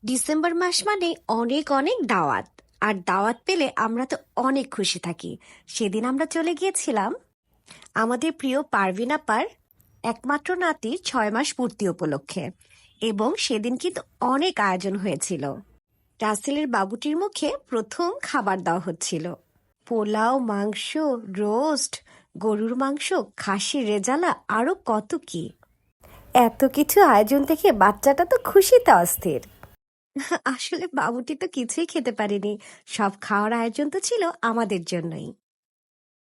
December মাস মানে অনেক অনেক দাওয়াত। আর দাওয়াত পেলে আমরা তো অনেক খুশি থাকি। সেদিন আমরা চলে গিয়েছিলাম আমাদের প্রিয় পারভিন আপার একমাত্র নাতির 6 মাস পূর্তি উপলক্ষে, এবং সেদিন কিন্তু অনেক আয়োজন হয়েছিল। রাসেলের বাবুটির মুখে প্রথম খাবার দেওয়া হচ্ছিল পোলাও, মাংস, রোস্ট, গরুর মাংস, খাসির রেজালা, আরো কত কি। এত কিছু আয়োজন দেখে বাচ্চাটা তো খুশিতে অস্থির। আসলে বাবুটি তো কিছুই খেতে পারেনি, সব খাওয়ার আয়োজন তো ছিল আমাদের জন্যই।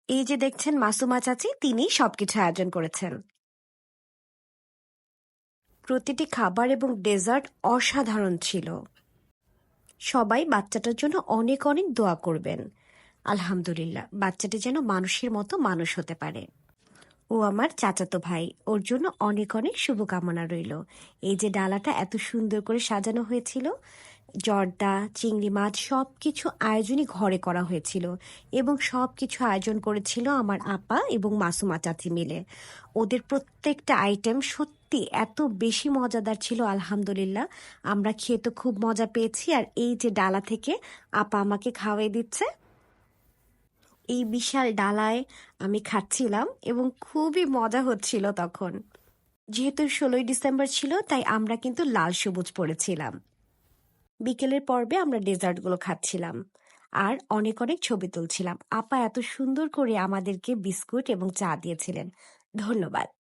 এই যে দেখছেন মাসুমা চাচি, তিনি সবকিছু আয়োজন করেছেন। প্রতিটি খাবার এবং ডেজার্ট অসাধারণ ছিল। সবাই বাচ্চাটার জন্য অনেক অনেক দোয়া করবেন। আলহামদুলিল্লাহ, বাচ্চাটি যেন মানুষের মতো মানুষ হতে পারে। ও আমার চাচাতো ভাই, ওর জন্য অনেক অনেক শুভকামনা রইল। এই যে ডালাটা এত সুন্দর করে সাজানো হয়েছিল, জর্দা, চিংড়ি মাছ, সবকিছু আয়োজনই ঘরে করা হয়েছিল, এবং সবকিছু আয়োজন করেছিল আমার আপা এবং মাসুমা চাচি মিলে। ওদের প্রত্যেকটা আইটেম সত্যি এত বেশি মজাদার ছিল। আলহামদুলিল্লাহ, আমরা খেয়ে তো খুব মজা পেয়েছি। আর এই যে ডালা থেকে আপা আমাকে খাওয়াই দিচ্ছে, এই বিশাল ডালায় আমি খাচ্ছিলাম এবং খুবই মজা হচ্ছিল তখন। যেহেতু 16ই ডিসেম্বর ছিল, তাই আমরা কিন্তু লাল সবুজ পরেছিলাম। বিকেলের পর্বে আমরা ডেজার্টগুলো খাচ্ছিলাম আর অনেক অনেক ছবি তুলছিলাম। আপা এত সুন্দর করে আমাদেরকে বিস্কুট এবং চা দিয়েছিলেন। ধন্যবাদ।